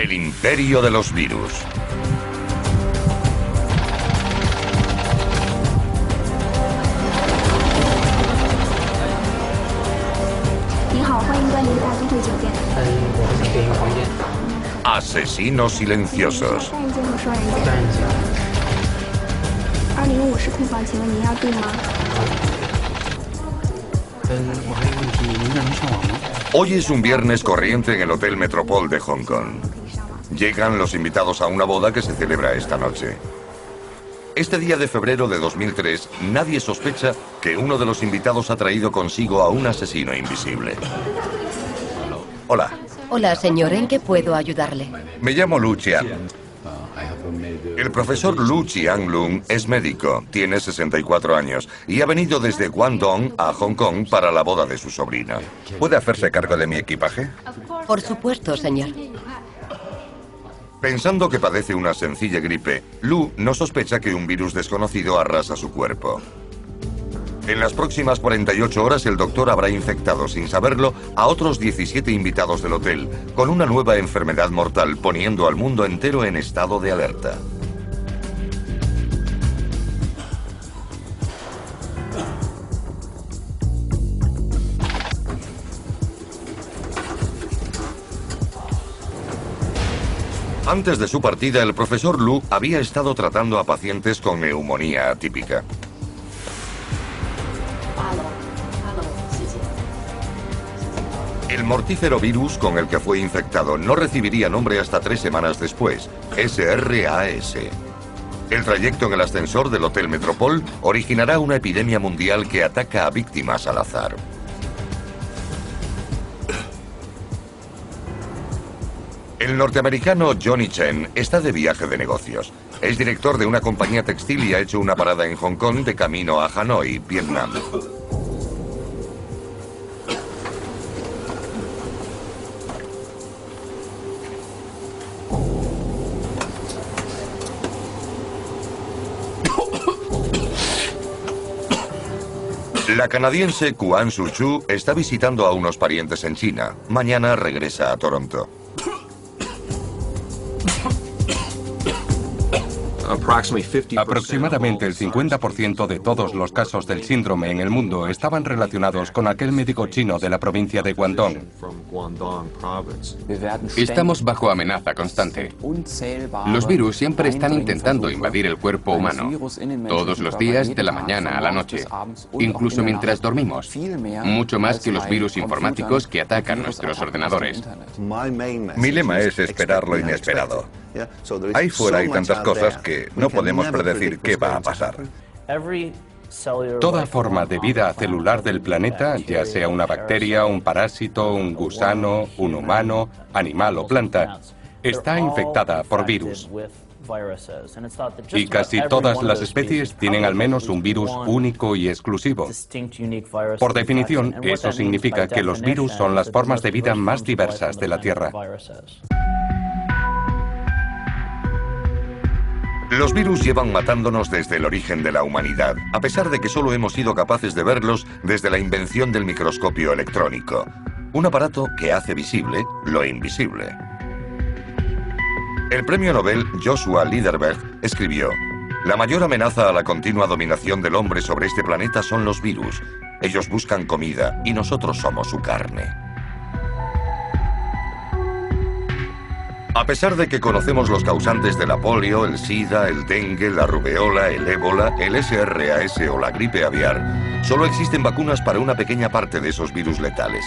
El imperio de los virus. Asesinos silenciosos. Hoy es un viernes corriente en el Hotel Metropole de Hong Kong. Llegan los invitados a una boda que se celebra esta noche. Este día de febrero de 2003, nadie sospecha que uno de los invitados ha traído consigo a un asesino invisible. Hola. Hola, señor. ¿En qué puedo ayudarle? Me llamo Lu Chiang. El profesor Lu Chiang-lung es médico, tiene 64 años y ha venido desde Guangdong a Hong Kong para la boda de su sobrina. ¿Puede hacerse cargo de mi equipaje? Por supuesto, señor. Pensando que padece una sencilla gripe, Lu no sospecha que un virus desconocido arrasa su cuerpo. En las próximas 48 horas el doctor habrá infectado, sin saberlo, a otros 17 invitados del hotel, con una nueva enfermedad mortal, poniendo al mundo entero en estado de alerta. Antes de su partida, el profesor Lu había estado tratando a pacientes con neumonía atípica. El mortífero virus con el que fue infectado no recibiría nombre hasta 3 semanas después, SRAS. El trayecto en el ascensor del Hotel Metropole originará una epidemia mundial que ataca a víctimas al azar. El norteamericano Johnny Chen está de viaje de negocios. Es director de una compañía textil y ha hecho una parada en Hong Kong de camino a Hanoi, Vietnam. La canadiense Kuan Su-chu está visitando a unos parientes en China. Mañana regresa a Toronto. Aproximadamente el 50% de todos los casos del síndrome en el mundo estaban relacionados con aquel médico chino de la provincia de Guangdong. Estamos bajo amenaza constante. Los virus siempre están intentando invadir el cuerpo humano, todos los días de la mañana a la noche, incluso mientras dormimos, mucho más que los virus informáticos que atacan nuestros ordenadores. Mi lema es esperar lo inesperado. Ahí fuera hay tantas cosas que no podemos predecir qué va a pasar. Toda forma de vida celular del planeta, ya sea una bacteria, un parásito, un gusano, un humano, animal o planta, está infectada por virus. Y casi todas las especies tienen al menos un virus único y exclusivo. Por definición, eso significa que los virus son las formas de vida más diversas de la Tierra. Los virus llevan matándonos desde el origen de la humanidad, a pesar de que solo hemos sido capaces de verlos desde la invención del microscopio electrónico. Un aparato que hace visible lo invisible. El premio Nobel Joshua Liederberg escribió: "La mayor amenaza a la continua dominación del hombre sobre este planeta son los virus. Ellos buscan comida y nosotros somos su carne". A pesar de que conocemos los causantes de la polio, el SIDA, el dengue, la rubeola, el ébola, el SRAS o la gripe aviar, solo existen vacunas para una pequeña parte de esos virus letales.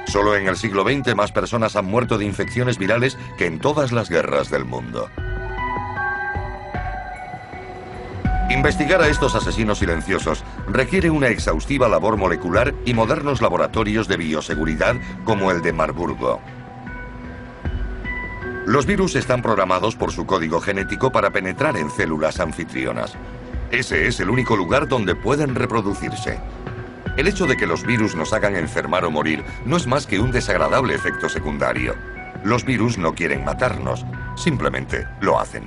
Solo en el siglo XX más personas han muerto de infecciones virales que en todas las guerras del mundo. Investigar a estos asesinos silenciosos requiere una exhaustiva labor molecular y modernos laboratorios de bioseguridad como el de Marburgo. Los virus están programados por su código genético para penetrar en células anfitrionas. Ese es el único lugar donde pueden reproducirse. El hecho de que los virus nos hagan enfermar o morir no es más que un desagradable efecto secundario. Los virus no quieren matarnos, simplemente lo hacen.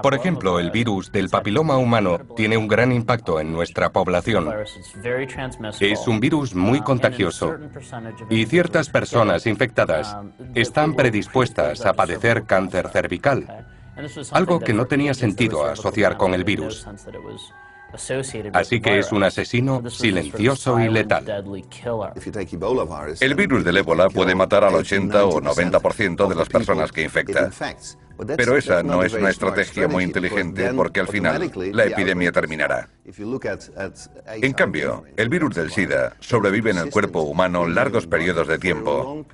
Por ejemplo, el virus del papiloma humano tiene un gran impacto en nuestra población. Es un virus muy contagioso y ciertas personas infectadas están predispuestas a padecer cáncer cervical, algo que no tenía sentido asociar con el virus. Así que es un asesino silencioso y letal. El virus del ébola puede matar al 80 o 90% de las personas que infecta. Pero esa no es una estrategia muy inteligente porque al final la epidemia terminará. En cambio, el virus del SIDA sobrevive en el cuerpo humano largos periodos de tiempo,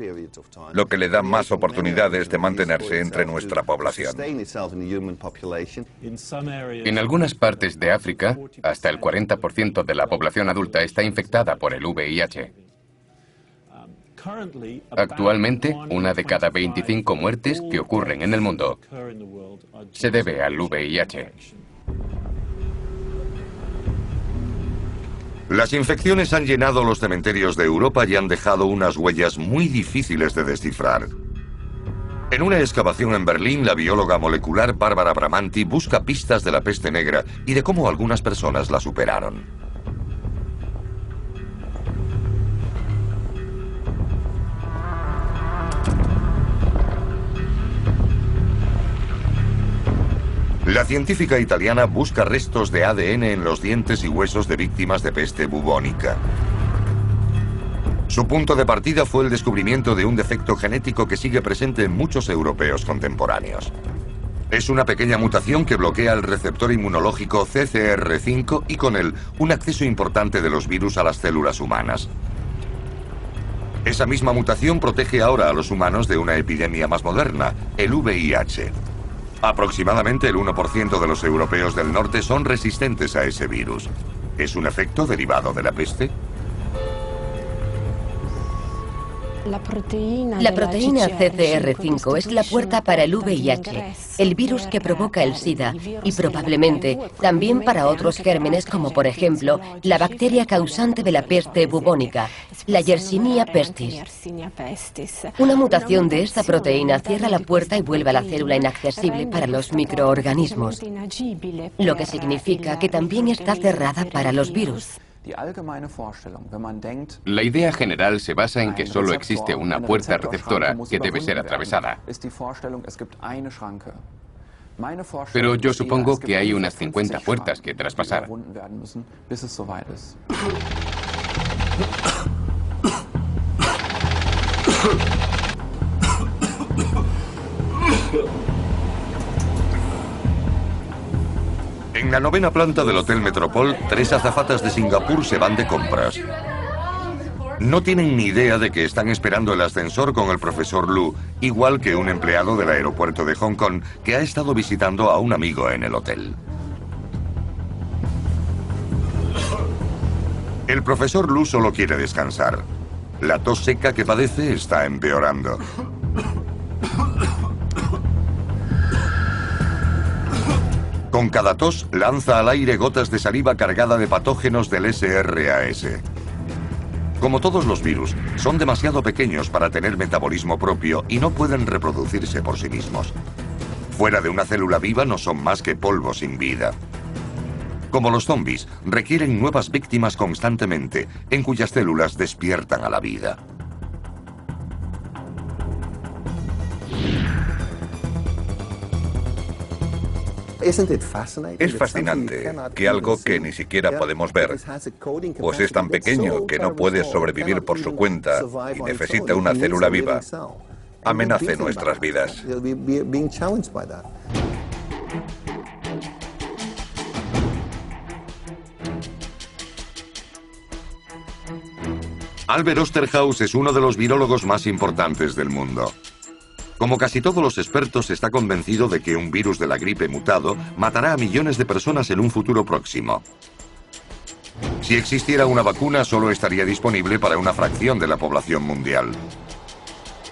lo que le da más oportunidades de mantenerse entre nuestra población. En algunas partes de África, hasta el 40% de la población adulta está infectada por el VIH. Actualmente, una de cada 25 muertes que ocurren en el mundo se debe al VIH. Las infecciones han llenado los cementerios de Europa y han dejado unas huellas muy difíciles de descifrar. En una excavación en Berlín, la bióloga molecular Barbara Bramanti busca pistas de la peste negra y de cómo algunas personas la superaron. La científica italiana busca restos de ADN en los dientes y huesos de víctimas de peste bubónica. Su punto de partida fue el descubrimiento de un defecto genético que sigue presente en muchos europeos contemporáneos. Es una pequeña mutación que bloquea el receptor inmunológico CCR5 y con él un acceso importante de los virus a las células humanas. Esa misma mutación protege ahora a los humanos de una epidemia más moderna, el VIH. Aproximadamente el 1% de los europeos del norte son resistentes a ese virus. ¿Es un efecto derivado de la peste? La proteína CCR5 es la puerta para el VIH, el virus que provoca el SIDA, y probablemente también para otros gérmenes como por ejemplo la bacteria causante de la peste bubónica, la Yersinia pestis. Una mutación de esta proteína cierra la puerta y vuelve a la célula inaccesible para los microorganismos, lo que significa que también está cerrada para los virus. La idea general se basa en que solo existe una puerta receptora que debe ser atravesada. Pero yo supongo que hay unas 50 puertas que traspasar. En la 9ª planta del Hotel Metropol, 3 azafatas de Singapur se van de compras. No tienen ni idea de que están esperando el ascensor con el profesor Lu, igual que un empleado del aeropuerto de Hong Kong que ha estado visitando a un amigo en el hotel. El profesor Lu solo quiere descansar. La tos seca que padece está empeorando. Con cada tos, lanza al aire gotas de saliva cargada de patógenos del SRAS. Como todos los virus, son demasiado pequeños para tener metabolismo propio y no pueden reproducirse por sí mismos. Fuera de una célula viva no son más que polvo sin vida. Como los zombies, requieren nuevas víctimas constantemente, en cuyas células despiertan a la vida. Es fascinante que algo que ni siquiera podemos ver, pues es tan pequeño que no puede sobrevivir por su cuenta y necesita una célula viva, amenace nuestras vidas. Albert Osterhaus es uno de los virólogos más importantes del mundo. Como casi todos los expertos, está convencido de que un virus de la gripe mutado matará a millones de personas en un futuro próximo. Si existiera una vacuna, solo estaría disponible para una fracción de la población mundial.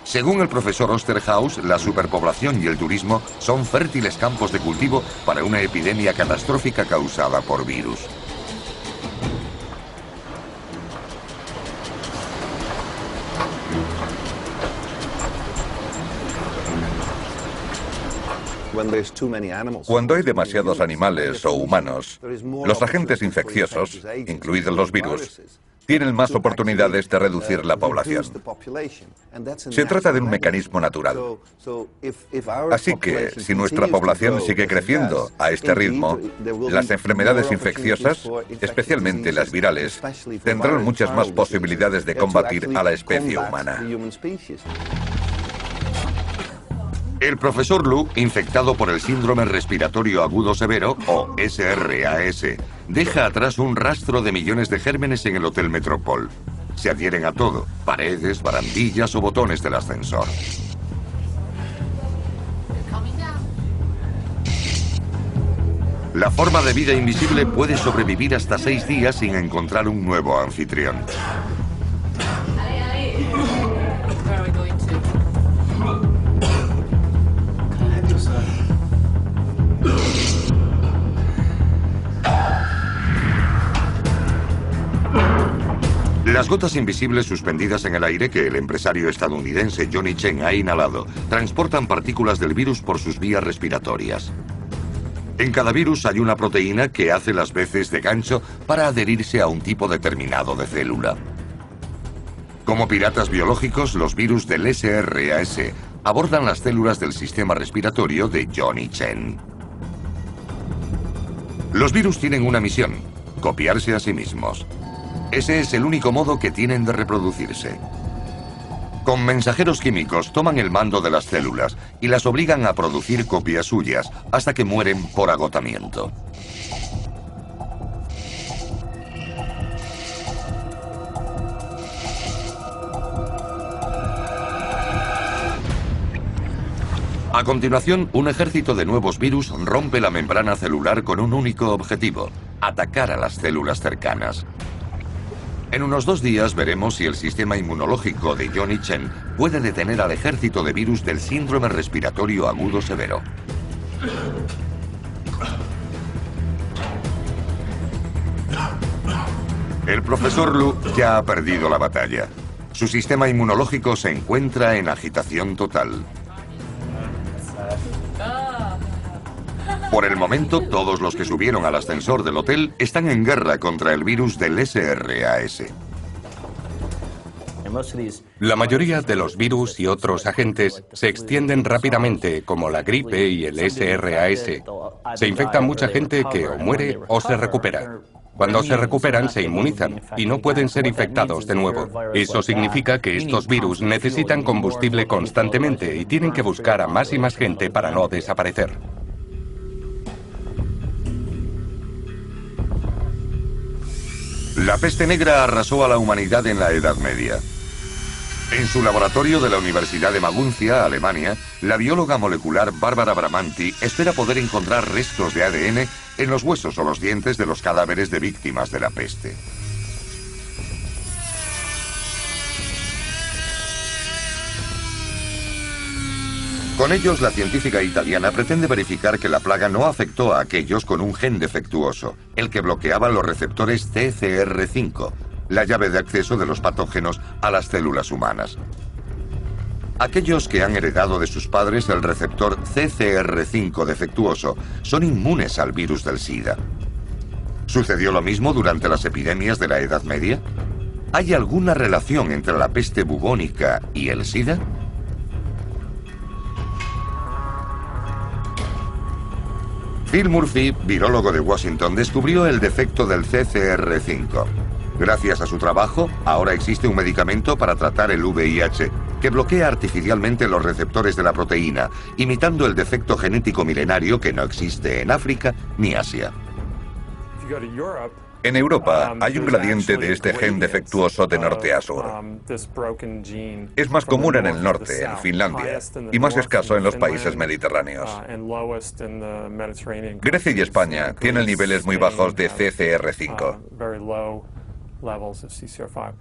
Según el profesor Osterhaus, la superpoblación y el turismo son fértiles campos de cultivo para una epidemia catastrófica causada por virus. Cuando hay demasiados animales o humanos, los agentes infecciosos, incluidos los virus, tienen más oportunidades de reducir la población. Se trata de un mecanismo natural. Así que, si nuestra población sigue creciendo a este ritmo, las enfermedades infecciosas, especialmente las virales, tendrán muchas más posibilidades de combatir a la especie humana. El profesor Lu, infectado por el síndrome respiratorio agudo severo, o SRAS, deja atrás un rastro de millones de gérmenes en el Hotel Metropol. Se adhieren a todo: paredes, barandillas o botones del ascensor. La forma de vida invisible puede sobrevivir hasta 6 días sin encontrar un nuevo anfitrión. Las gotas invisibles suspendidas en el aire que el empresario estadounidense Johnny Chen ha inhalado transportan partículas del virus por sus vías respiratorias. En cada virus hay una proteína que hace las veces de gancho para adherirse a un tipo determinado de célula. Como piratas biológicos, los virus del SRAS abordan las células del sistema respiratorio de Johnny Chen. Los virus tienen una misión: copiarse a sí mismos. Ese es el único modo que tienen de reproducirse. Con mensajeros químicos toman el mando de las células y las obligan a producir copias suyas hasta que mueren por agotamiento. A continuación, un ejército de nuevos virus rompe la membrana celular con un único objetivo: atacar a las células cercanas. En unos 2 días veremos si el sistema inmunológico de Johnny Chen puede detener al ejército de virus del síndrome respiratorio agudo severo. El profesor Lu ya ha perdido la batalla. Su sistema inmunológico se encuentra en agitación total. Por el momento, todos los que subieron al ascensor del hotel están en guerra contra el virus del SRAS. La mayoría de los virus y otros agentes se extienden rápidamente, como la gripe y el SRAS. Se infecta mucha gente que o muere o se recupera. Cuando se recuperan, se inmunizan y no pueden ser infectados de nuevo. Eso significa que estos virus necesitan combustible constantemente y tienen que buscar a más y más gente para no desaparecer. La peste negra arrasó a la humanidad en la Edad Media. En su laboratorio de la Universidad de Maguncia, Alemania, la bióloga molecular Barbara Bramanti espera poder encontrar restos de ADN en los huesos o los dientes de los cadáveres de víctimas de la peste. Con ellos, la científica italiana pretende verificar que la plaga no afectó a aquellos con un gen defectuoso, el que bloqueaba los receptores CCR5, la llave de acceso de los patógenos a las células humanas. Aquellos que han heredado de sus padres el receptor CCR5 defectuoso son inmunes al virus del SIDA. ¿Sucedió lo mismo durante las epidemias de la Edad Media? ¿Hay alguna relación entre la peste bubónica y el SIDA? Phil Murphy, virólogo de Washington, descubrió el defecto del CCR5. Gracias a su trabajo, ahora existe un medicamento para tratar el VIH que bloquea artificialmente los receptores de la proteína, imitando el defecto genético milenario que no existe en África ni Asia. En Europa hay un gradiente de este gen defectuoso de norte a sur. Es más común en el norte, en Finlandia, y más escaso en los países mediterráneos. Grecia y España tienen niveles muy bajos de CCR5.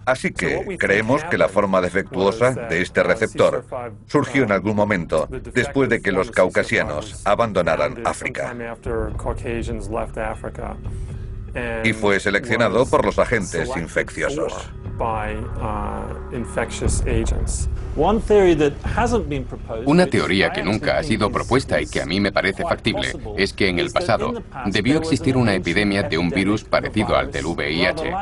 Así que creemos que la forma defectuosa de este receptor surgió en algún momento después de que los caucasianos abandonaran África. Y fue seleccionado por los agentes infecciosos. Una teoría que nunca ha sido propuesta y que a mí me parece factible es que en el pasado debió existir una epidemia de un virus parecido al del VIH.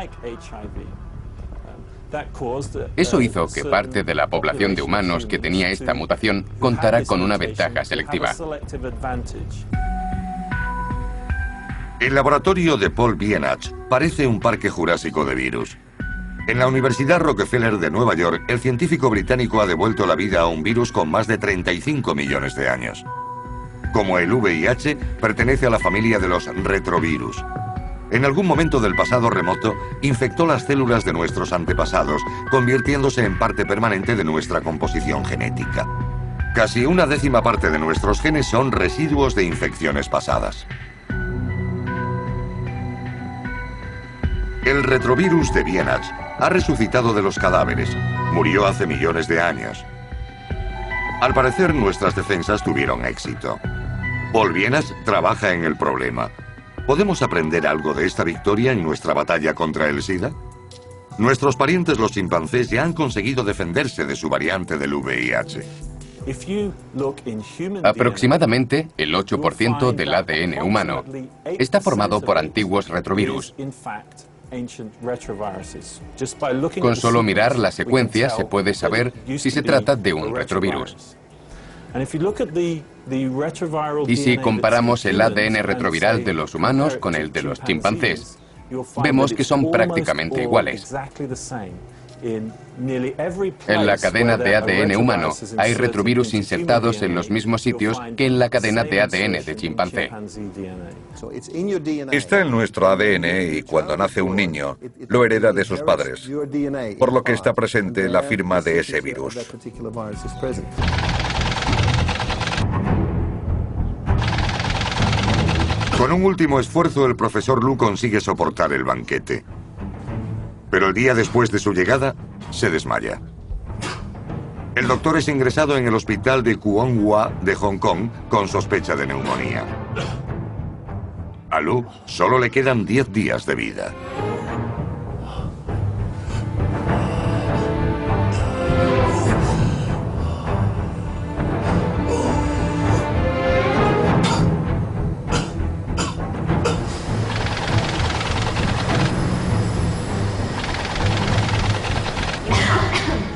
Eso hizo que parte de la población de humanos que tenía esta mutación contara con una ventaja selectiva. El laboratorio de Paul Bienach parece un parque jurásico de virus. En la Universidad Rockefeller de Nueva York, el científico británico ha devuelto la vida a un virus con más de 35 millones de años. Como el VIH, pertenece a la familia de los retrovirus. En algún momento del pasado remoto, infectó las células de nuestros antepasados, convirtiéndose en parte permanente de nuestra composición genética. Casi una décima parte de nuestros genes son residuos de infecciones pasadas. El retrovirus de Bienach ha resucitado de los cadáveres. Murió hace millones de años. Al parecer, nuestras defensas tuvieron éxito. Paul Bienach trabaja en el problema. ¿Podemos aprender algo de esta victoria en nuestra batalla contra el SIDA? Nuestros parientes los chimpancés ya han conseguido defenderse de su variante del VIH. Aproximadamente el 8% del ADN humano está formado por antiguos retrovirus. Con solo mirar la secuencia se puede saber si se trata de un retrovirus. Y si comparamos el ADN retroviral de los humanos con el de los chimpancés, vemos que son prácticamente iguales. En la cadena de ADN humano hay retrovirus insertados en los mismos sitios que en la cadena de ADN de chimpancé. Está en nuestro ADN y cuando nace un niño, lo hereda de sus padres, por lo que está presente la firma de ese virus. Con un último esfuerzo, el profesor Lu consigue soportar el banquete. Pero el día después de su llegada, se desmaya. El doctor es ingresado en el hospital de Kwong Hua de Hong Kong con sospecha de neumonía. A Lu solo le quedan 10 días de vida.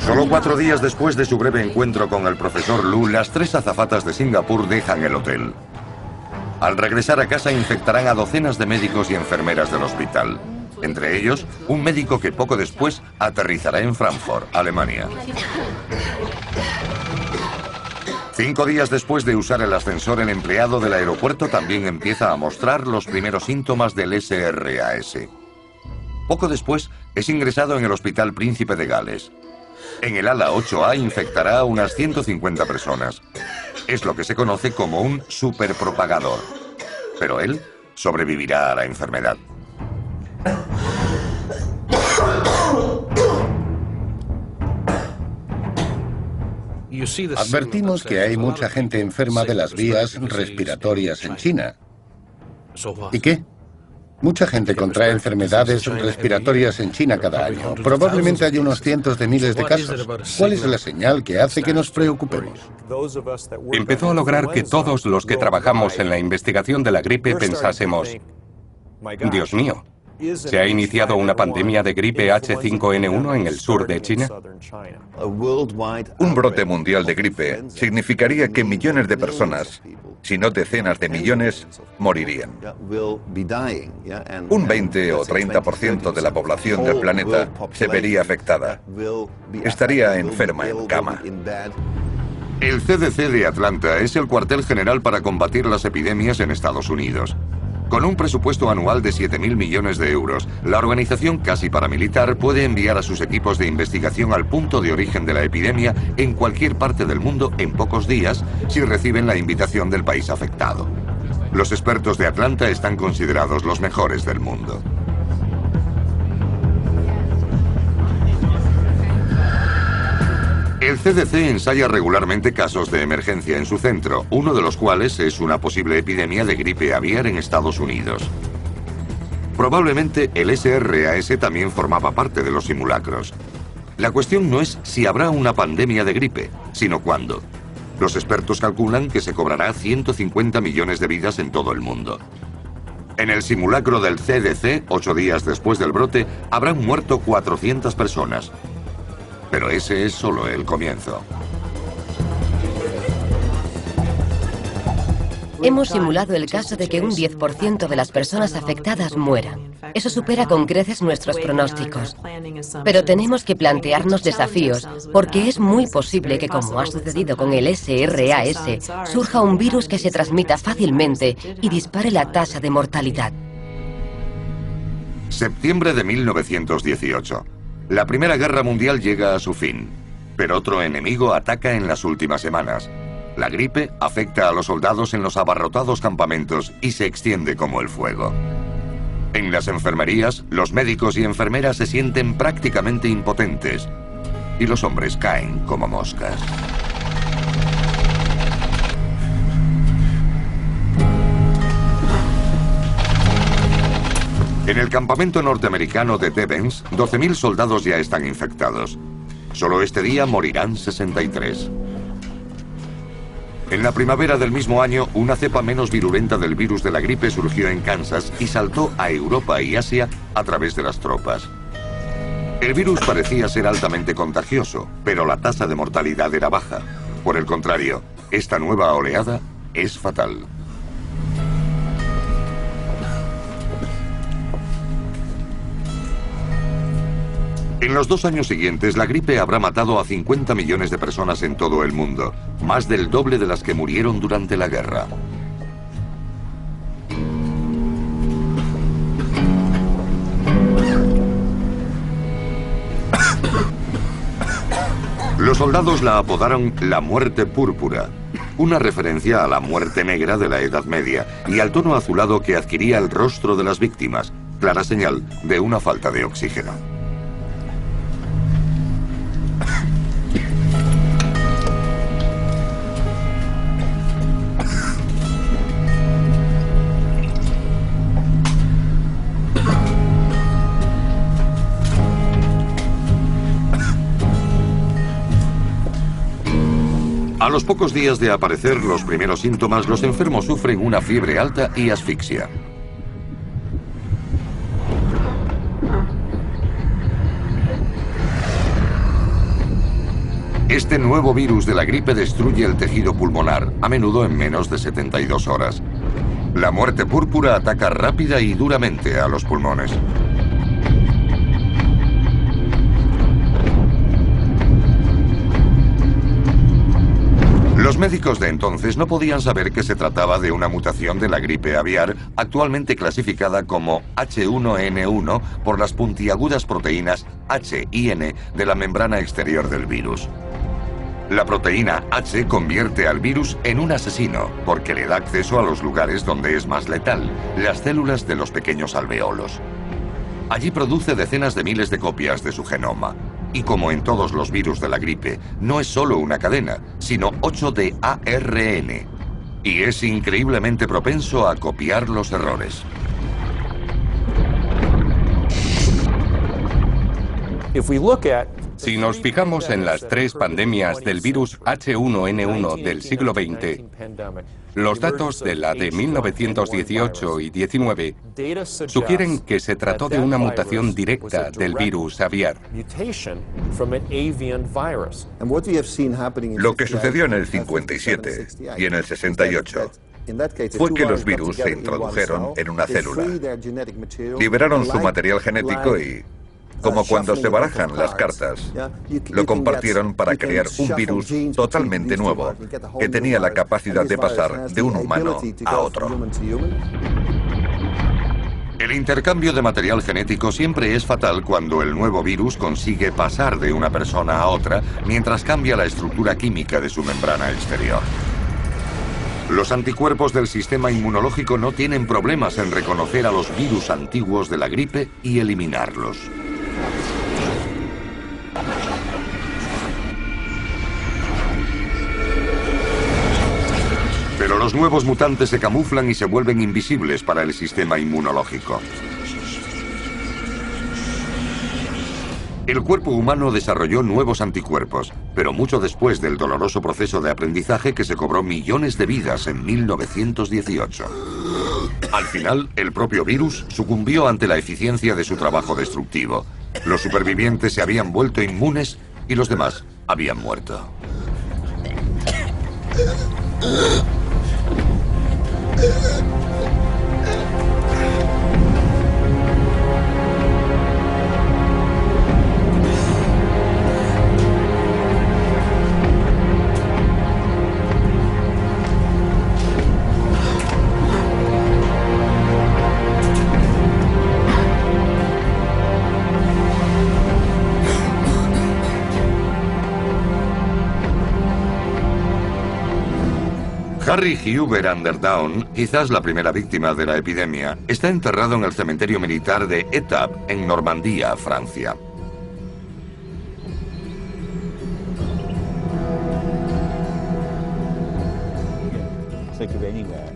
Solo 4 días después de su breve encuentro con el profesor Lu, las 3 azafatas de Singapur dejan el hotel. Al regresar a casa infectarán a docenas de médicos y enfermeras del hospital. Entre ellos, un médico que poco después aterrizará en Frankfurt, Alemania. 5 días después de usar el ascensor, el empleado del aeropuerto también empieza a mostrar los primeros síntomas del SRAS. Poco después, es ingresado en el Hospital Príncipe de Gales. En el ala 8A infectará a unas 150 personas. Es lo que se conoce como un superpropagador. Pero él sobrevivirá a la enfermedad. Advertimos que hay mucha gente enferma de las vías respiratorias en China. ¿Y qué? Mucha gente contrae enfermedades respiratorias en China cada año. Probablemente hay unos cientos de miles de casos. ¿Cuál es la señal que hace que nos preocupemos? Empezó a lograr que todos los que trabajamos en la investigación de la gripe pensásemos: Dios mío, ¿se ha iniciado una pandemia de gripe H5N1 en el sur de China? Un brote mundial de gripe significaría que millones de personas, si no decenas de millones, morirían. Un 20 o 30% de la población del planeta se vería afectada. Estaría enferma en cama. El CDC de Atlanta es el cuartel general para combatir las epidemias en Estados Unidos. Con un presupuesto anual de 7.000 millones de euros, la organización casi paramilitar puede enviar a sus equipos de investigación al punto de origen de la epidemia en cualquier parte del mundo en pocos días si reciben la invitación del país afectado. Los expertos de Atlanta están considerados los mejores del mundo. El CDC ensaya regularmente casos de emergencia en su centro, uno de los cuales es una posible epidemia de gripe aviar en Estados Unidos. Probablemente el SRAS también formaba parte de los simulacros. La cuestión no es si habrá una pandemia de gripe, sino cuándo. Los expertos calculan que se cobrará 150 millones de vidas en todo el mundo. En el simulacro del CDC, 8 días después del brote, habrán muerto 400 personas. Pero ese es solo el comienzo. Hemos simulado el caso de que un 10% de las personas afectadas mueran. Eso supera con creces nuestros pronósticos. Pero tenemos que plantearnos desafíos, porque es muy posible que, como ha sucedido con el SRAS, surja un virus que se transmita fácilmente y dispare la tasa de mortalidad. Septiembre de 1918. La Primera Guerra Mundial llega a su fin, pero otro enemigo ataca en las últimas semanas. La gripe afecta a los soldados en los abarrotados campamentos y se extiende como el fuego. En las enfermerías, los médicos y enfermeras se sienten prácticamente impotentes y los hombres caen como moscas. En el campamento norteamericano de Devens, 12.000 soldados ya están infectados. Solo este día morirán 63. En la primavera del mismo año, una cepa menos virulenta del virus de la gripe surgió en Kansas y saltó a Europa y Asia a través de las tropas. El virus parecía ser altamente contagioso, pero la tasa de mortalidad era baja. Por el contrario, esta nueva oleada es fatal. En los 2 años siguientes, la gripe habrá matado a 50 millones de personas en todo el mundo, más del doble de las que murieron durante la guerra. Los soldados la apodaron la muerte púrpura, una referencia a la muerte negra de la Edad Media y al tono azulado que adquiría el rostro de las víctimas, clara señal de una falta de oxígeno. A los pocos días de aparecer los primeros síntomas, los enfermos sufren una fiebre alta y asfixia. Este nuevo virus de la gripe destruye el tejido pulmonar, a menudo en menos de 72 horas. La muerte púrpura ataca rápida y duramente a los pulmones. Los médicos de entonces no podían saber que se trataba de una mutación de la gripe aviar, actualmente clasificada como H1N1 por las puntiagudas proteínas H y N de la membrana exterior del virus. La proteína H convierte al virus en un asesino, porque le da acceso a los lugares donde es más letal, las células de los pequeños alveolos. Allí produce decenas de miles de copias de su genoma. Y como en todos los virus de la gripe, no es solo una cadena, sino 8 de ARN. Y es increíblemente propenso a copiar los errores. Si nos fijamos en las 3 pandemias del virus H1N1 del siglo XX, los datos de la de 1918 y 19 sugieren que se trató de una mutación directa del virus aviar. Lo que sucedió en el 57 y en el 68 fue que los virus se introdujeron en una célula, liberaron su material genético y, como cuando se barajan las cartas, lo compartieron para crear un virus totalmente nuevo que tenía la capacidad de pasar de un humano a otro. El intercambio de material genético siempre es fatal cuando el nuevo virus consigue pasar de una persona a otra mientras cambia la estructura química de su membrana exterior. Los anticuerpos del sistema inmunológico no tienen problemas en reconocer a los virus antiguos de la gripe y eliminarlos. Pero los nuevos mutantes se camuflan y se vuelven invisibles para el sistema inmunológico. El cuerpo humano desarrolló nuevos anticuerpos, pero mucho después del doloroso proceso de aprendizaje que se cobró millones de vidas en 1918. Al final, el propio virus sucumbió ante la eficiencia de su trabajo destructivo. Los supervivientes se habían vuelto inmunes y los demás habían muerto. Harry Huber Underdown, quizás la primera víctima de la epidemia, está enterrado en el cementerio militar de Étaples, en Normandía, Francia.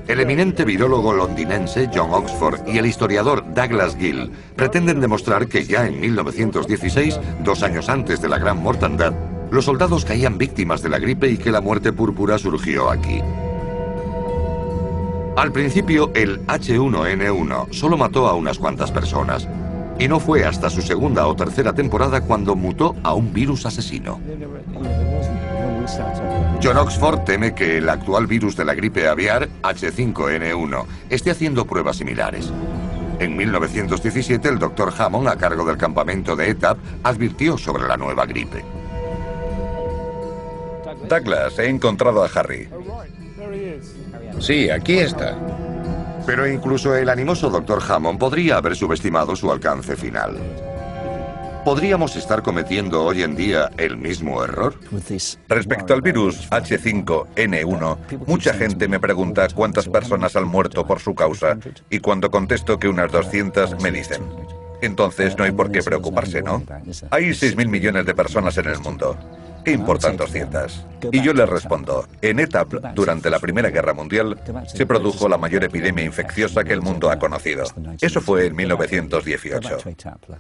El eminente virólogo londinense John Oxford y el historiador Douglas Gill pretenden demostrar que ya en 1916, 2 años antes de la Gran Mortandad, los soldados caían víctimas de la gripe y que la muerte púrpura surgió aquí. Al principio, el H1N1 solo mató a unas cuantas personas, y no fue hasta su segunda o tercera temporada cuando mutó a un virus asesino. John Oxford teme que el actual virus de la gripe aviar, H5N1, esté haciendo pruebas similares. En 1917, el Dr. Hammond, a cargo del campamento de Étaples, advirtió sobre la nueva gripe. Douglas, he encontrado a Harry. Sí, aquí está. Pero incluso el animoso Dr. Hammond podría haber subestimado su alcance final. ¿Podríamos estar cometiendo hoy en día el mismo error? Respecto al virus H5N1, mucha gente me pregunta cuántas personas han muerto por su causa, y cuando contesto que unas 200 me dicen: entonces no hay por qué preocuparse, ¿no? Hay 6.000 millones de personas en el mundo. ¿Qué importan 200? Y yo les respondo, en Étaples, durante la Primera Guerra Mundial, se produjo la mayor epidemia infecciosa que el mundo ha conocido. Eso fue en 1918.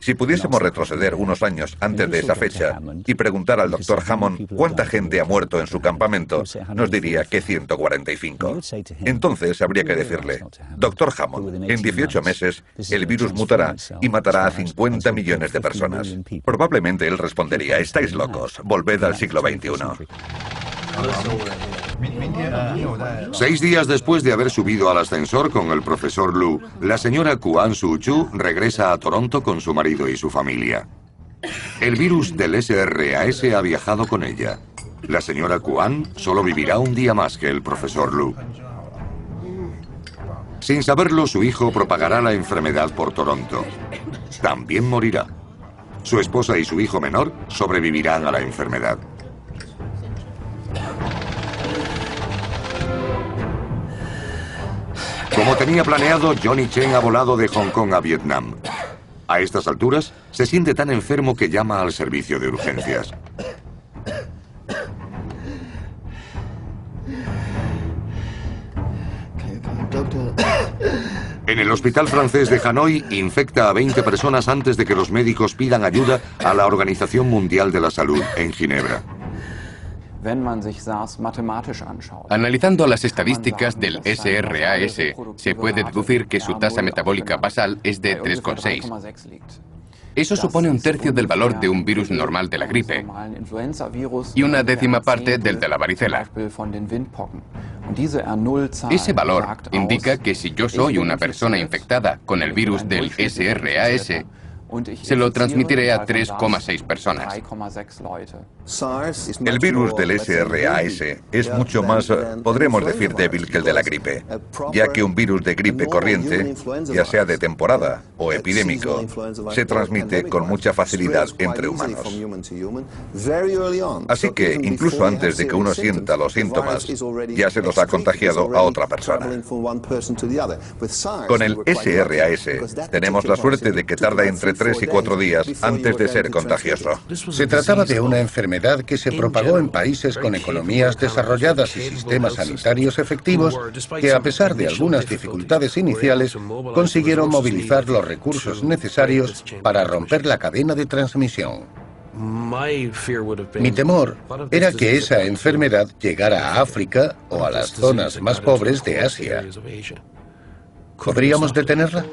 Si pudiésemos retroceder unos años antes de esa fecha y preguntar al Dr. Hammond cuánta gente ha muerto en su campamento, nos diría que 145. Entonces habría que decirle: Dr. Hammond, en 18 meses el virus mutará y matará a 50 millones de personas. Probablemente él respondería: estáis locos, volved al siglo XXI. 6 días después de haber subido al ascensor con el profesor Lu, la señora Kuan Su Chu regresa a Toronto con su marido y su familia. El virus del SRAS ha viajado con ella. La señora Kuan solo vivirá un día más que el profesor Lu. Sin saberlo, su hijo propagará la enfermedad por Toronto. También morirá. Su esposa y su hijo menor sobrevivirán a la enfermedad. Como tenía planeado, Johnny Chen ha volado de Hong Kong a Vietnam. A estas alturas, se siente tan enfermo que llama al servicio de urgencias. En el hospital francés de Hanoi, infecta a 20 personas antes de que los médicos pidan ayuda a la Organización Mundial de la Salud en Ginebra. Analizando las estadísticas del SRAS, se puede deducir que su tasa metabólica basal es de 3,6. Eso supone 1/3 del valor de un virus normal de la gripe y 1/10 parte del de la varicela. Ese valor indica que si yo soy una persona infectada con el virus del SRAS, se lo transmitiré a 3,6 personas. El virus del SRAS es mucho más, podremos decir, débil que el de la gripe, ya que un virus de gripe corriente, ya sea de temporada o epidémico, se transmite con mucha facilidad entre humanos. Así que, incluso antes de que uno sienta los síntomas, ya se los ha contagiado a otra persona. Con el SRAS tenemos la suerte de que tarda entre 3 y 4 días antes de ser contagioso. Se trataba de una enfermedad que se propagó en países con economías desarrolladas y sistemas sanitarios efectivos que, a pesar de algunas dificultades iniciales, consiguieron movilizar los recursos necesarios para romper la cadena de transmisión. Mi temor era que esa enfermedad llegara a África o a las zonas más pobres de Asia. ¿Podríamos detenerla?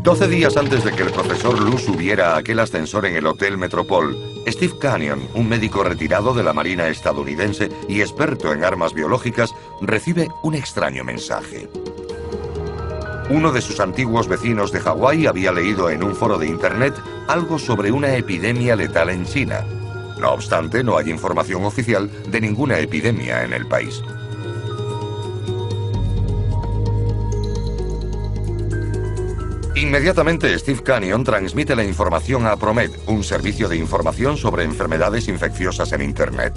12 días antes de que el profesor Lu subiera a aquel ascensor en el Hotel Metropol, Steve Canyon, un médico retirado de la Marina estadounidense y experto en armas biológicas, recibe un extraño mensaje. Uno de sus antiguos vecinos de Hawái había leído en un foro de internet algo sobre una epidemia letal en China. No obstante, no hay información oficial de ninguna epidemia en el país. Inmediatamente Steve Canyon transmite la información a ProMed, un servicio de información sobre enfermedades infecciosas en Internet.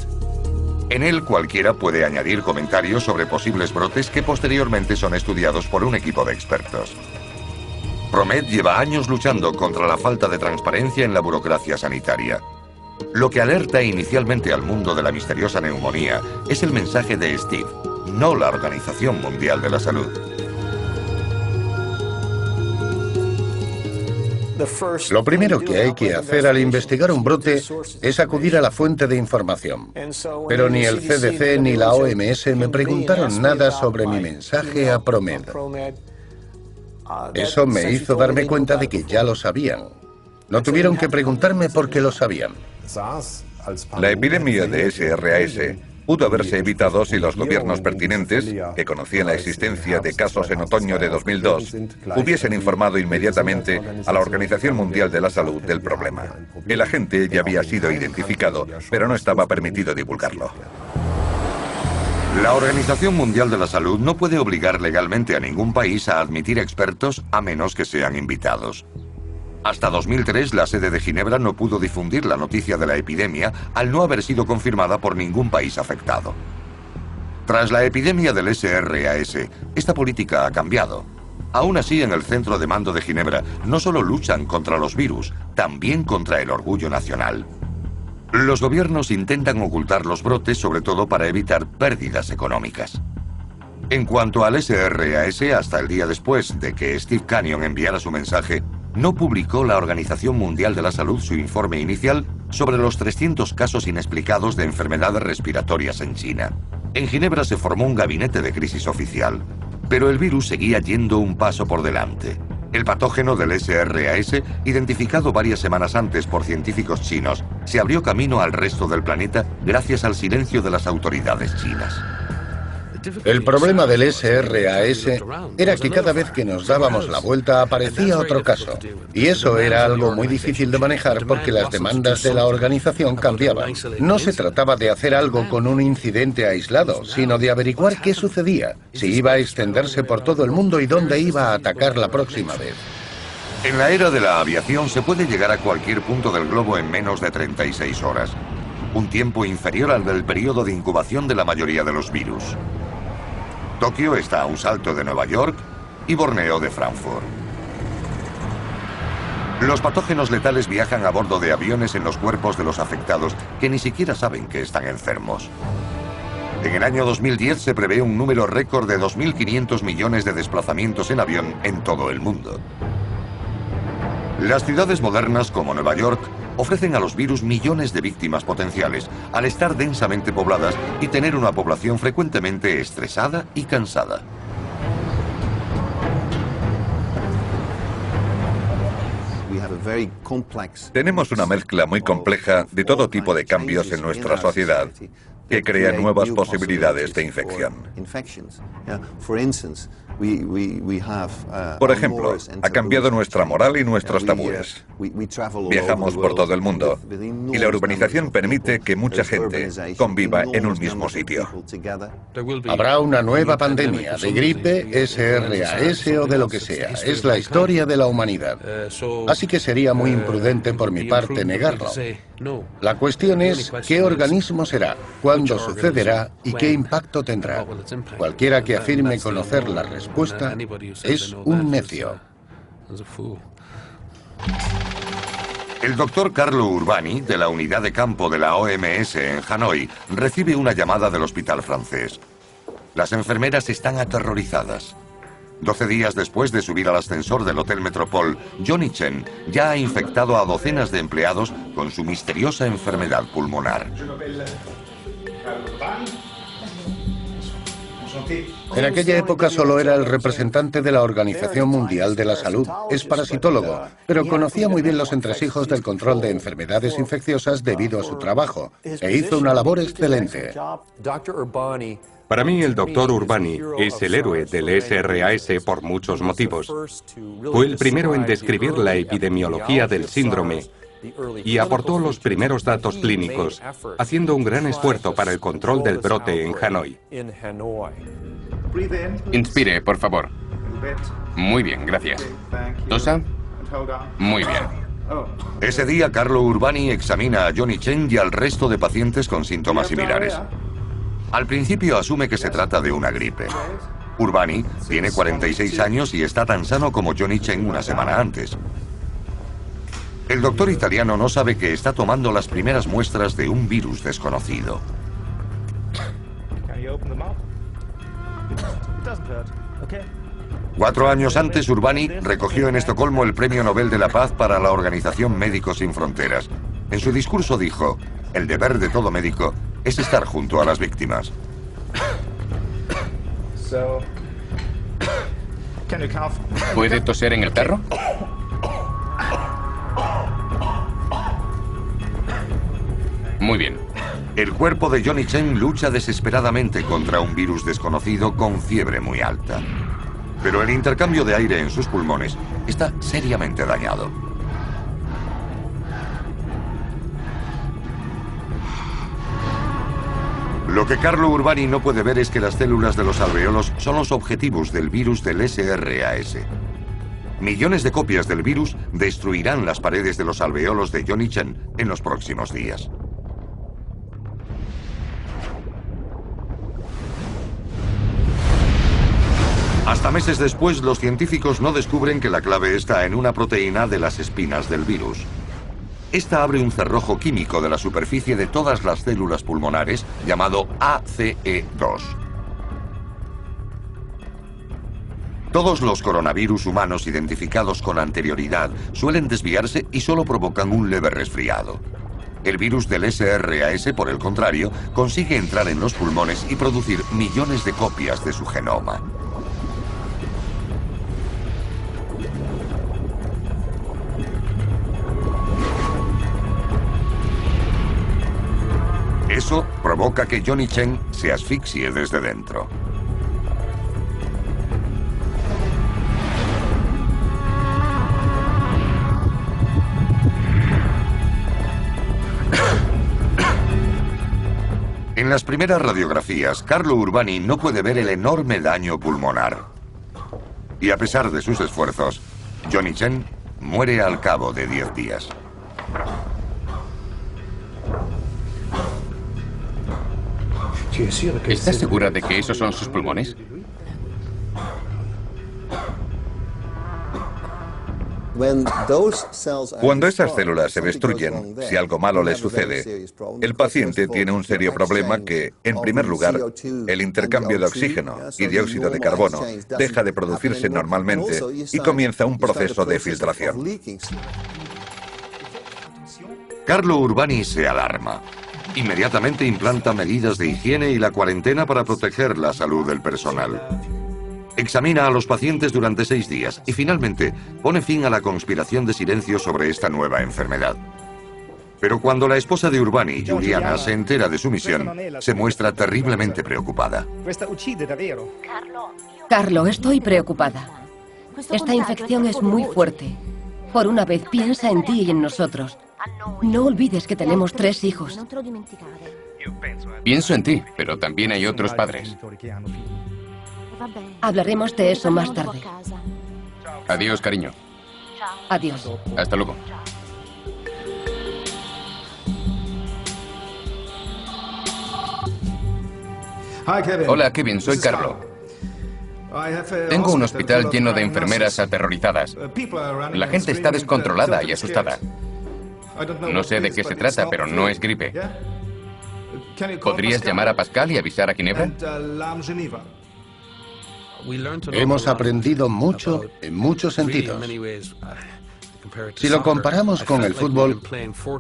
En él cualquiera puede añadir comentarios sobre posibles brotes que posteriormente son estudiados por un equipo de expertos. ProMed lleva años luchando contra la falta de transparencia en la burocracia sanitaria. Lo que alerta inicialmente al mundo de la misteriosa neumonía es el mensaje de Steve, no la Organización Mundial de la Salud. Lo primero que hay que hacer al investigar un brote es acudir a la fuente de información. Pero ni el CDC ni la OMS me preguntaron nada sobre mi mensaje a ProMed. Eso me hizo darme cuenta de que ya lo sabían. No tuvieron que preguntarme porque lo sabían. La epidemia de SRAS pudo haberse evitado si los gobiernos pertinentes, que conocían la existencia de casos en otoño de 2002, hubiesen informado inmediatamente a la Organización Mundial de la Salud del problema. El agente ya había sido identificado, pero no estaba permitido divulgarlo. La Organización Mundial de la Salud no puede obligar legalmente a ningún país a admitir expertos a menos que sean invitados. Hasta 2003, la sede de Ginebra no pudo difundir la noticia de la epidemia al no haber sido confirmada por ningún país afectado. Tras la epidemia del SRAS, esta política ha cambiado. Aún así, en el centro de mando de Ginebra no solo luchan contra los virus, también contra el orgullo nacional. Los gobiernos intentan ocultar los brotes, sobre todo para evitar pérdidas económicas. En cuanto al SRAS, hasta el día después de que Steve Canyon enviara su mensaje, no publicó la Organización Mundial de la Salud su informe inicial sobre los 300 casos inexplicados de enfermedades respiratorias en China. En Ginebra se formó un gabinete de crisis oficial, pero el virus seguía yendo un paso por delante. El patógeno del SRAS, identificado varias semanas antes por científicos chinos, se abrió camino al resto del planeta gracias al silencio de las autoridades chinas. El problema del SRAS era que cada vez que nos dábamos la vuelta aparecía otro caso. Y eso era algo muy difícil de manejar porque las demandas de la organización cambiaban. No se trataba de hacer algo con un incidente aislado, sino de averiguar qué sucedía, si iba a extenderse por todo el mundo y dónde iba a atacar la próxima vez. En la era de la aviación se puede llegar a cualquier punto del globo en menos de 36 horas. Un tiempo inferior al del periodo de incubación de la mayoría de los virus. Tokio está a un salto de Nueva York y Borneo de Frankfurt. Los patógenos letales viajan a bordo de aviones en los cuerpos de los afectados que ni siquiera saben que están enfermos. En el año 2010 se prevé un número récord de 2.500 millones de desplazamientos en avión en todo el mundo. Las ciudades modernas como Nueva York ofrecen a los virus millones de víctimas potenciales al estar densamente pobladas y tener una población frecuentemente estresada y cansada. Tenemos una mezcla muy compleja de todo tipo de cambios en nuestra sociedad que crea nuevas posibilidades de infección. Por ejemplo, ha cambiado nuestra moral y nuestros tabúes. Viajamos por todo el mundo y la urbanización permite que mucha gente conviva en un mismo sitio. Habrá una nueva pandemia de gripe, SRAS o de lo que sea. Es la historia de la humanidad. Así que sería muy imprudente por mi parte negarlo. La cuestión es qué organismo será, cuándo sucederá y qué impacto tendrá. Cualquiera que afirme conocer la respuesta es un necio. El doctor Carlo Urbani, de la unidad de campo de la OMS en Hanoi, recibe una llamada del hospital francés. Las enfermeras están aterrorizadas. 12 días después de subir al ascensor del Hotel Metropol, Johnny Chen ya ha infectado a docenas de empleados con su misteriosa enfermedad pulmonar. En aquella época solo era el representante de la Organización Mundial de la Salud. Es parasitólogo, pero conocía muy bien los entresijos del control de enfermedades infecciosas debido a su trabajo, e hizo una labor excelente. Para mí, el Dr. Urbani es el héroe del SRAS por muchos motivos. Fue el primero en describir la epidemiología del síndrome y aportó los primeros datos clínicos, haciendo un gran esfuerzo para el control del brote en Hanoi. Inspire, por favor. Muy bien, gracias. Tosa. Muy bien. Ese día, Carlo Urbani examina a Johnny Chen y al resto de pacientes con síntomas similares. Al principio asume que se trata de una gripe. Urbani tiene 46 años y está tan sano como Johnny Chen una semana antes. El doctor italiano no sabe que está tomando las primeras muestras de un virus desconocido. 4 años antes, Urbani recogió en Estocolmo el Premio Nobel de la Paz para la Organización Médicos Sin Fronteras. En su discurso dijo: "El deber de todo médico es estar junto a las víctimas". ¿Puede toser en el perro? Muy bien. El cuerpo de Johnny Chen lucha desesperadamente contra un virus desconocido con fiebre muy alta. Pero el intercambio de aire en sus pulmones está seriamente dañado. Lo que Carlo Urbani no puede ver es que las células de los alveolos son los objetivos del virus del SRAS. Millones de copias del virus destruirán las paredes de los alveolos de Johnny Chen en los próximos días. Hasta meses después, los científicos no descubren que la clave está en una proteína de las espinas del virus. Esta abre un cerrojo químico de la superficie de todas las células pulmonares llamado ACE2. Todos los coronavirus humanos identificados con anterioridad suelen desviarse y solo provocan un leve resfriado. El virus del SRAS, por el contrario, consigue entrar en los pulmones y producir millones de copias de su genoma. Eso provoca que Johnny Chen se asfixie desde dentro. En las primeras radiografías, Carlo Urbani no puede ver el enorme daño pulmonar. Y a pesar de sus esfuerzos, Johnny Chen muere al cabo de 10 días. ¿Estás segura de que esos son sus pulmones? Cuando esas células se destruyen, si algo malo le sucede, el paciente tiene un serio problema que, en primer lugar, el intercambio de oxígeno y dióxido de carbono deja de producirse normalmente y comienza un proceso de filtración. Carlo Urbani se alarma. Inmediatamente implanta medidas de higiene y la cuarentena para proteger la salud del personal. Examina a los pacientes durante 6 días y finalmente pone fin a la conspiración de silencio sobre esta nueva enfermedad. Pero cuando la esposa de Urbani, Juliana, se entera de su misión, se muestra terriblemente preocupada. Carlo, estoy preocupada. Esta infección es muy fuerte. Por una vez, piensa en ti y en nosotros. No olvides que tenemos 3 hijos. Pienso en ti, pero también hay otros padres. Hablaremos de eso más tarde. Adiós, cariño. Adiós. Hasta luego. Hola, Kevin, soy Carlo. Tengo un hospital lleno de enfermeras aterrorizadas. La gente está descontrolada y asustada. No sé de qué se trata, pero no es gripe. ¿Podrías llamar a Pascal y avisar a Ginebra? Hemos aprendido mucho en muchos sentidos. Si lo comparamos con el fútbol,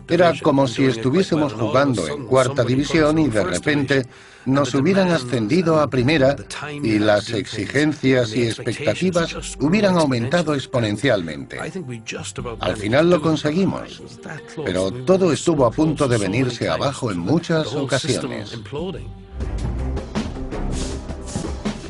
era como si estuviésemos jugando en cuarta división y de repente nos hubieran ascendido a primera y las exigencias y expectativas hubieran aumentado exponencialmente. Al final lo conseguimos, pero todo estuvo a punto de venirse abajo en muchas ocasiones.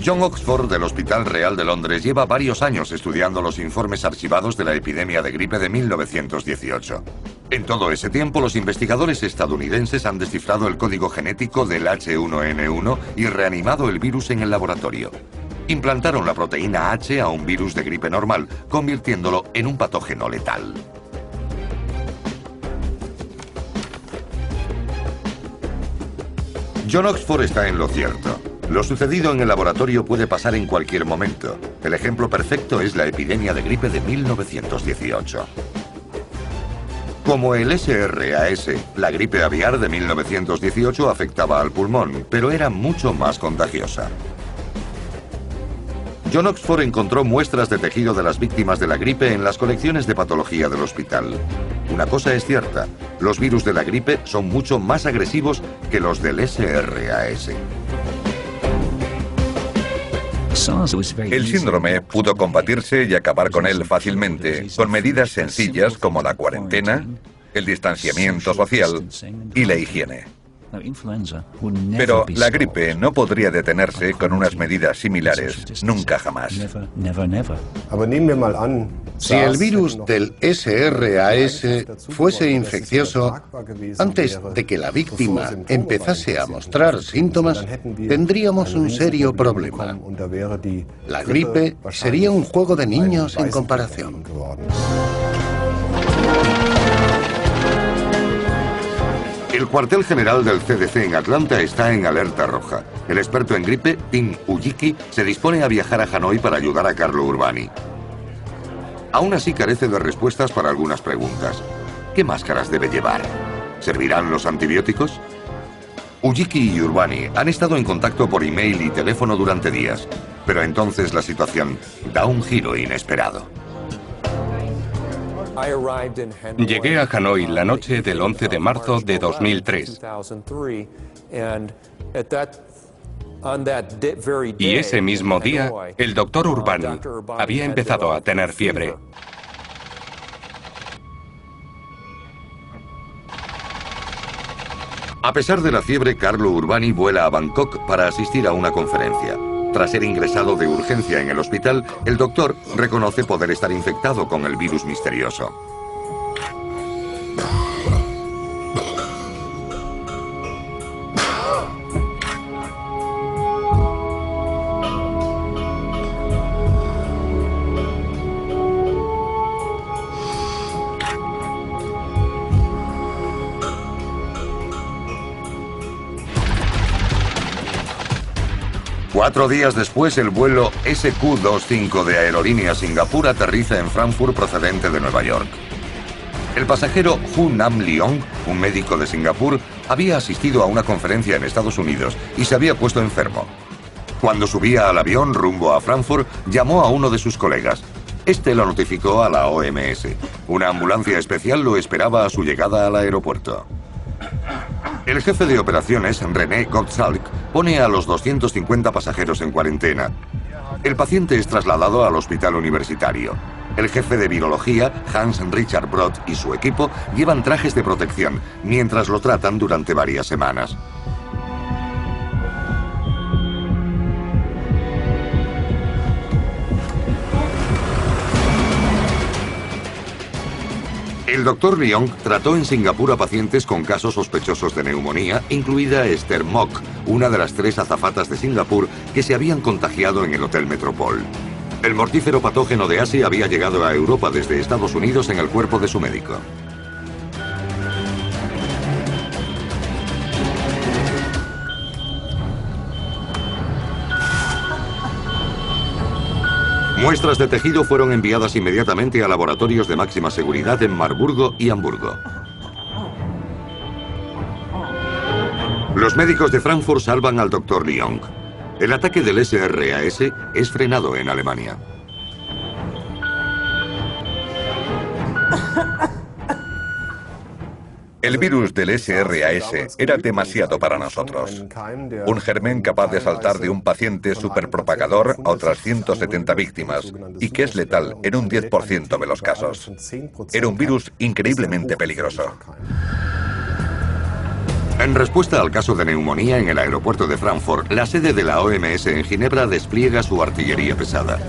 John Oxford, del Hospital Real de Londres, lleva varios años estudiando los informes archivados de la epidemia de gripe de 1918. En todo ese tiempo, los investigadores estadounidenses han descifrado el código genético del H1N1 y reanimado el virus en el laboratorio. Implantaron la proteína H a un virus de gripe normal, convirtiéndolo en un patógeno letal. John Oxford está en lo cierto. Lo sucedido en el laboratorio puede pasar en cualquier momento. El ejemplo perfecto es la epidemia de gripe de 1918. Como el SRAS, la gripe aviar de 1918 afectaba al pulmón, pero era mucho más contagiosa. John Oxford encontró muestras de tejido de las víctimas de la gripe en las colecciones de patología del hospital. Una cosa es cierta, los virus de la gripe son mucho más agresivos que los del SRAS. El síndrome pudo combatirse y acabar con él fácilmente con medidas sencillas como la cuarentena, el distanciamiento social y la higiene. Pero la gripe no podría detenerse con unas medidas similares, nunca jamás. Si el virus del SRAS fuese infeccioso, antes de que la víctima empezase a mostrar síntomas, tendríamos un serio problema. La gripe sería un juego de niños en comparación. El cuartel general del CDC en Atlanta está en alerta roja. El experto en gripe, Tim Ujiki, se dispone a viajar a Hanoi para ayudar a Carlo Urbani. Aún así carece de respuestas para algunas preguntas. ¿Qué máscaras debe llevar? ¿Servirán los antibióticos? Ujiki y Urbani han estado en contacto por email y teléfono durante días, pero entonces la situación da un giro inesperado. Llegué a Hanoi la noche del 11 de marzo de 2003. Y ese mismo día, el doctor Urbani había empezado a tener fiebre. A pesar de la fiebre, Carlo Urbani vuela a Bangkok para asistir a una conferencia. Tras ser ingresado de urgencia en el hospital, el doctor reconoce poder estar infectado con el virus misterioso. Cuatro días después, el vuelo SQ-25 de Aerolínea Singapur aterriza en Frankfurt procedente de Nueva York. El pasajero Hu Nam Leong, un médico de Singapur, había asistido a una conferencia en Estados Unidos y se había puesto enfermo. Cuando subía al avión rumbo a Frankfurt, llamó a uno de sus colegas. Este lo notificó a la OMS. Una ambulancia especial lo esperaba a su llegada al aeropuerto. El jefe de operaciones, René Gottschalk, pone a los 250 pasajeros en cuarentena. El paciente es trasladado al hospital universitario. El jefe de virología, Hans Richard Brod, y su equipo llevan trajes de protección mientras lo tratan durante varias semanas. El doctor Leong trató en Singapur a pacientes con casos sospechosos de neumonía, incluida Esther Mock, una de las 3 azafatas de Singapur que se habían contagiado en el Hotel Metropol. El mortífero patógeno de Asia había llegado a Europa desde Estados Unidos en el cuerpo de su médico. Muestras de tejido fueron enviadas inmediatamente a laboratorios de máxima seguridad en Marburgo y Hamburgo. Los médicos de Frankfurt salvan al doctor Leong. El ataque del SRAS es frenado en Alemania. El virus del SRAS era demasiado para nosotros. Un germen capaz de saltar de un paciente superpropagador a otras 170 víctimas y que es letal en un 10% de los casos. Era un virus increíblemente peligroso. En respuesta al caso de neumonía en el aeropuerto de Frankfurt, la sede de la OMS en Ginebra despliega su artillería pesada.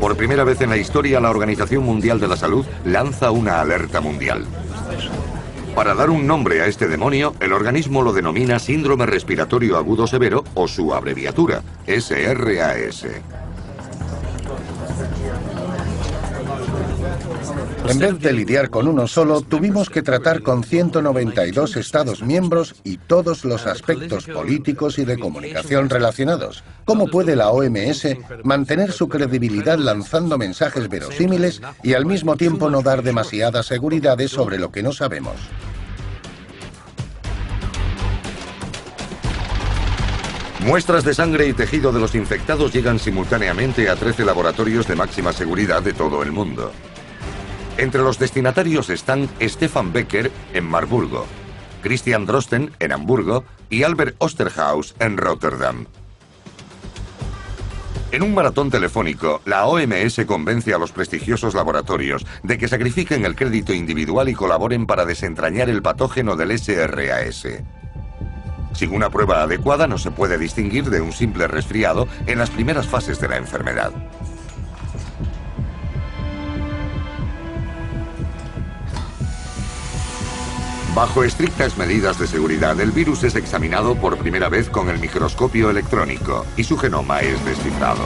Por primera vez en la historia, la Organización Mundial de la Salud lanza una alerta mundial. Para dar un nombre a este demonio, el organismo lo denomina Síndrome Respiratorio Agudo Severo o su abreviatura, SRAS. En vez de lidiar con uno solo, tuvimos que tratar con 192 Estados miembros y todos los aspectos políticos y de comunicación relacionados. ¿Cómo puede la OMS mantener su credibilidad lanzando mensajes verosímiles y al mismo tiempo no dar demasiadas seguridades sobre lo que no sabemos? Muestras de sangre y tejido de los infectados llegan simultáneamente a 13 laboratorios de máxima seguridad de todo el mundo. Entre los destinatarios están Stefan Becker en Marburgo, Christian Drosten en Hamburgo y Albert Osterhaus en Rotterdam. En un maratón telefónico, la OMS convence a los prestigiosos laboratorios de que sacrifiquen el crédito individual y colaboren para desentrañar el patógeno del SRAS. Sin una prueba adecuada no se puede distinguir de un simple resfriado en las primeras fases de la enfermedad. Bajo estrictas medidas de seguridad, el virus es examinado por primera vez con el microscopio electrónico y su genoma es descifrado.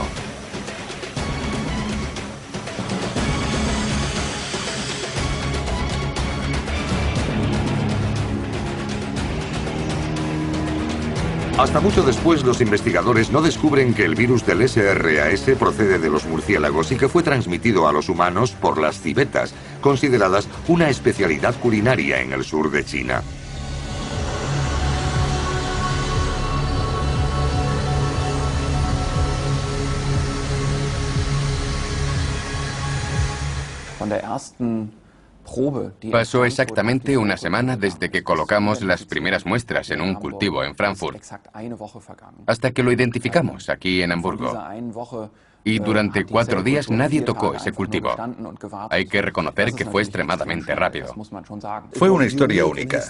Hasta mucho después, los investigadores no descubren que el virus del SRAS procede de los murciélagos y que fue transmitido a los humanos por las civetas, consideradas una especialidad culinaria en el sur de China. Pasó exactamente una semana desde que colocamos las primeras muestras en un cultivo en Frankfurt, hasta que lo identificamos aquí en Hamburgo. Y durante 4 días nadie tocó ese cultivo. Hay que reconocer que fue extremadamente rápido. Fue una historia única.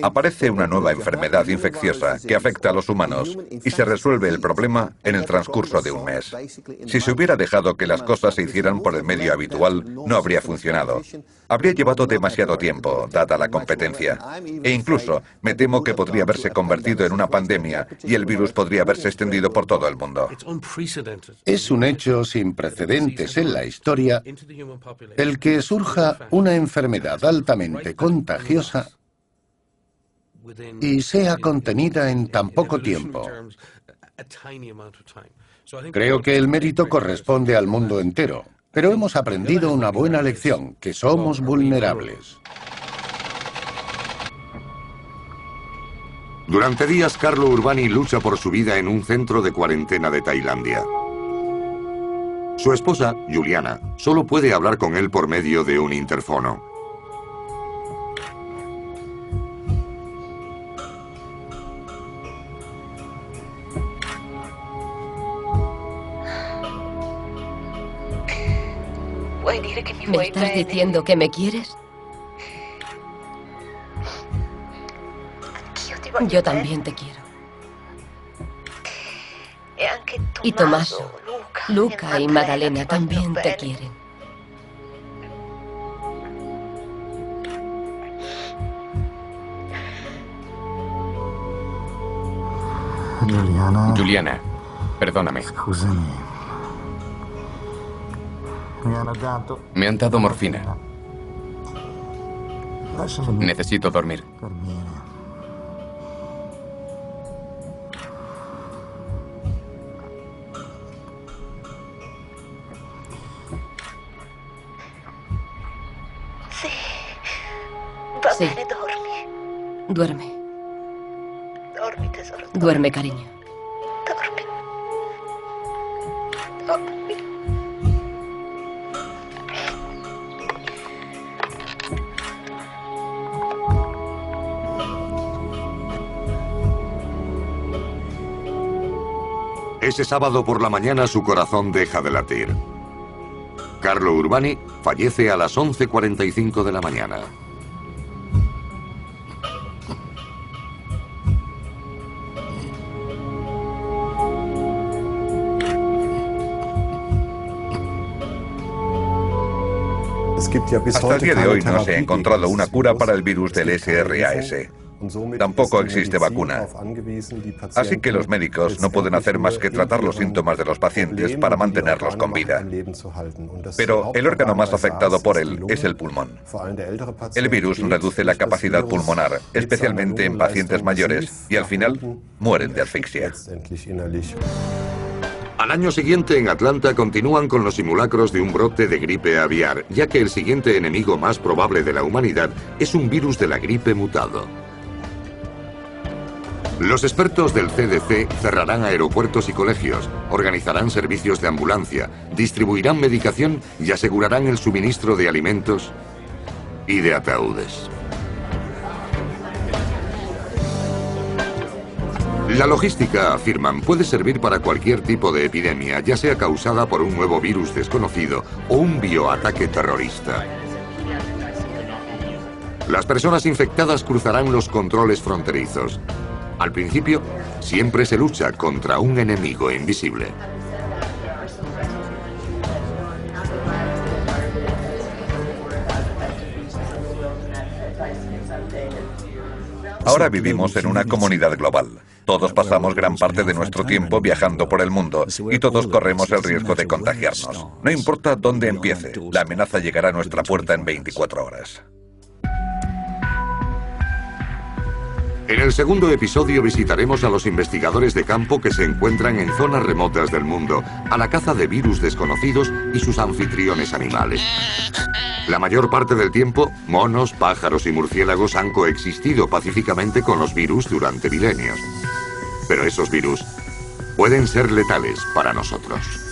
Aparece una nueva enfermedad infecciosa que afecta a los humanos y se resuelve el problema en el transcurso de un mes. Si se hubiera dejado que las cosas se hicieran por el medio habitual, no habría funcionado. Habría llevado demasiado tiempo, dada la competencia. E incluso, me temo que podría haberse convertido en una pandemia y el virus podría haberse extendido por todo el mundo. Es un hecho sin precedentes en la historia el que surja una enfermedad altamente contagiosa y sea contenida en tan poco tiempo. Creo que el mérito corresponde al mundo entero, pero hemos aprendido una buena lección, que somos vulnerables. Durante días, Carlo Urbani lucha por su vida en un centro de cuarentena de Tailandia. Su esposa, Juliana, solo puede hablar con él por medio de un interfono. ¿Me estás diciendo que me quieres? Yo también te quiero. Y Tommaso, Luca y Maddalena también te quieren. Juliana, perdóname. Me han dado morfina. Necesito dormir. Sí. Duerme. Duerme, cariño. Ese sábado por la mañana su corazón deja de latir. Carlo Urbani fallece a las 11:45 de la mañana. Hasta el día de hoy no se ha encontrado una cura para el virus del SRAS. Tampoco existe vacuna. Así que los médicos no pueden hacer más que tratar los síntomas de los pacientes para mantenerlos con vida. Pero el órgano más afectado por él es el pulmón. El virus reduce la capacidad pulmonar, especialmente en pacientes mayores, y al final mueren de asfixia. Al año siguiente, en Atlanta, continúan con los simulacros de un brote de gripe aviar, ya que el siguiente enemigo más probable de la humanidad es un virus de la gripe mutado. Los expertos del CDC cerrarán aeropuertos y colegios, organizarán servicios de ambulancia, distribuirán medicación y asegurarán el suministro de alimentos y de ataúdes. La logística, afirman, puede servir para cualquier tipo de epidemia, ya sea causada por un nuevo virus desconocido o un bioataque terrorista. Las personas infectadas cruzarán los controles fronterizos. Al principio, siempre se lucha contra un enemigo invisible. Ahora vivimos en una comunidad global. Todos pasamos gran parte de nuestro tiempo viajando por el mundo y todos corremos el riesgo de contagiarnos. No importa dónde empiece, la amenaza llegará a nuestra puerta en 24 horas. En el segundo episodio visitaremos a los investigadores de campo que se encuentran en zonas remotas del mundo, a la caza de virus desconocidos y sus anfitriones animales. La mayor parte del tiempo, monos, pájaros y murciélagos han coexistido pacíficamente con los virus durante milenios. Pero esos virus pueden ser letales para nosotros.